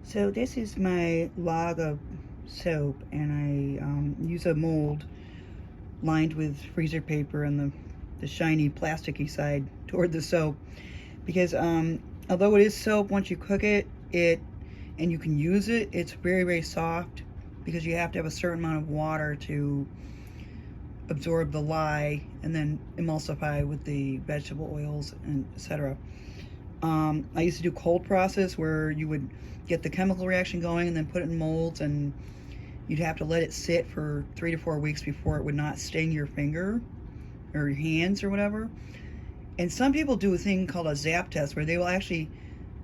So this is my log of soap, and I use a mold lined with freezer paper and the shiny plasticky side toward the soap because although it is soap, once you cook it and you can use it, it's very soft because you have to have a certain amount of water to absorb the lye and then emulsify with the vegetable oils and etc. I used to do cold process where you would get the chemical reaction going and then put it in molds, and you'd have to let it sit for 3 to 4 weeks before it would not sting your finger or your hands or whatever. And some people do a thing called a zap test where they will actually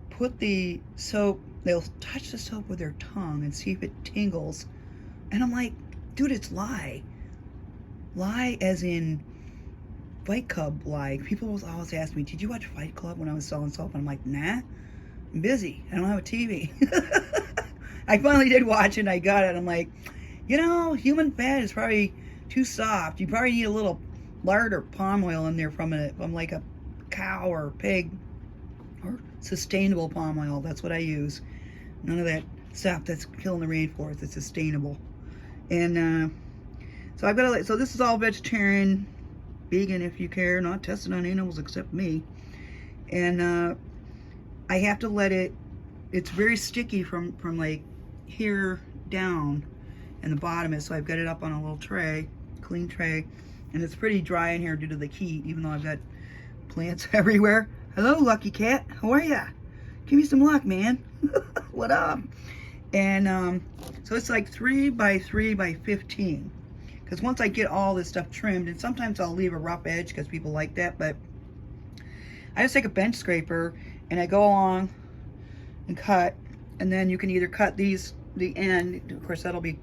put the soap, they'll touch the soap with their tongue and see if it tingles. And I'm like, dude, it's lye. Lye as in Fight Club lye. People always ask me, did you watch Fight Club when I was selling soap? And I'm like, nah, I'm busy. I don't have a TV. I finally did watch it and I got it. I'm like, human fat is probably too soft. You probably need a little lard or palm oil in there from like a cow or pig, or sustainable palm oil. That's what I use. None of that stuff that's killing the rainforest. It's sustainable. And so I've got so this is all vegetarian, vegan if you care, not tested on animals except me. And I have to let it's very sticky from like here down, and the bottom is, so I've got it up on a little tray, clean tray, and it's pretty dry in here due to the heat, even though I've got plants everywhere. Hello, lucky cat, how are ya? Give me some luck, man. What up? And so it's like 3 by 3 by 15, because once I get all this stuff trimmed, and sometimes I'll leave a rough edge because people like that, but I just take a bench scraper and I go along and cut, and then you can either cut the end, of course that'll be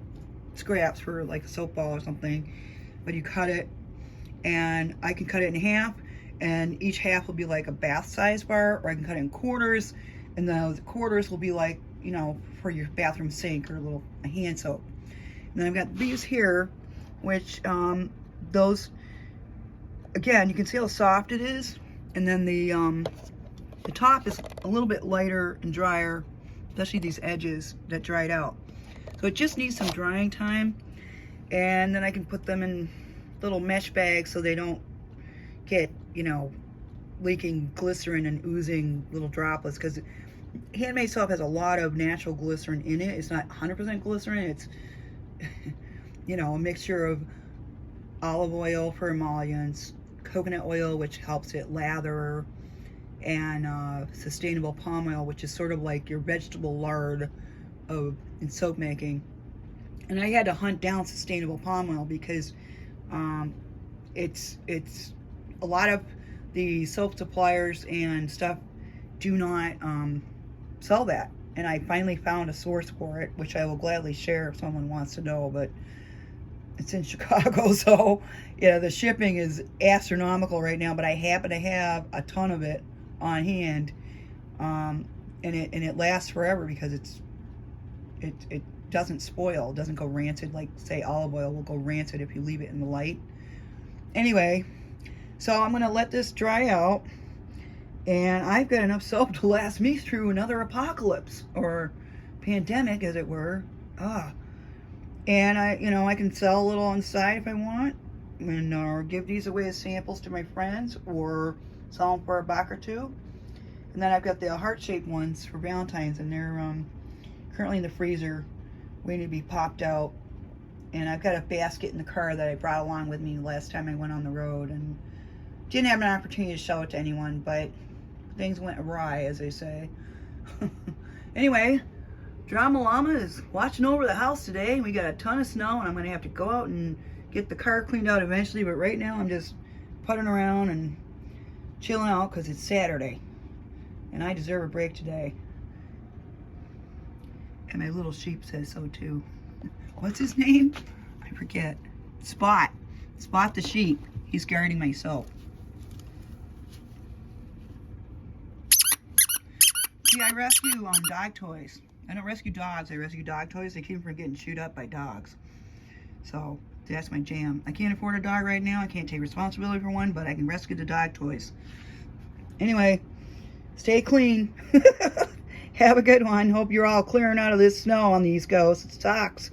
scraps for like a soap ball or something, but you cut it, and I can cut it in half, and each half will be like a bath size bar, or I can cut it in quarters, and the quarters will be like, for your bathroom sink or a hand soap. And then I've got these here, which those, again, you can see how soft it is, and then the top is a little bit lighter and drier, especially these edges that dried out. So it just needs some drying time, and then I can put them in little mesh bags so they don't get, leaking glycerin and oozing little droplets, because handmade soap has a lot of natural glycerin in it. It's not 100% glycerin. It's, a mixture of olive oil for emollients, coconut oil, which helps it lather, and sustainable palm oil, which is sort of like your vegetable lard in soap making. And I had to hunt down sustainable palm oil because it's a lot of the soap suppliers and stuff do not sell that. And I finally found a source for it, which I will gladly share if someone wants to know, but it's in Chicago, so the shipping is astronomical right now, but I happen to have a ton of it on hand, and it lasts forever because it doesn't spoil. It doesn't go rancid like, say, olive oil will go rancid if you leave it in the light. Anyway, so I'm gonna let this dry out, and I've got enough soap to last me through another apocalypse or pandemic, as it were. And I can sell a little on the side if I want, and or give these away as samples to my friends, or sell them for $1 or $2. And then I've got the heart-shaped ones for Valentine's, and they're currently in the freezer waiting to be popped out. And I've got a basket in the car that I brought along with me last time I went on the road, and didn't have an opportunity to show it to anyone, but things went awry, as they say. Anyway, Drama Llama is watching over the house today. We got a ton of snow, and I'm going to have to go out and get the car cleaned out eventually, but right now I'm just putting around and chilling out because it's Saturday, and I deserve a break today. And my little sheep says so too. What's his name? I forget. Spot the sheep. He's guarding my soap. See, I rescue dog toys. I don't rescue dogs, I rescue dog toys. They keep from getting chewed up by dogs. So that's my jam. I can't afford a dog right now. I can't take responsibility for one, but I can rescue the dog toys. Anyway, stay clean. Have a good one. Hope you're all clearing out of this snow on the East Coast. It sucks.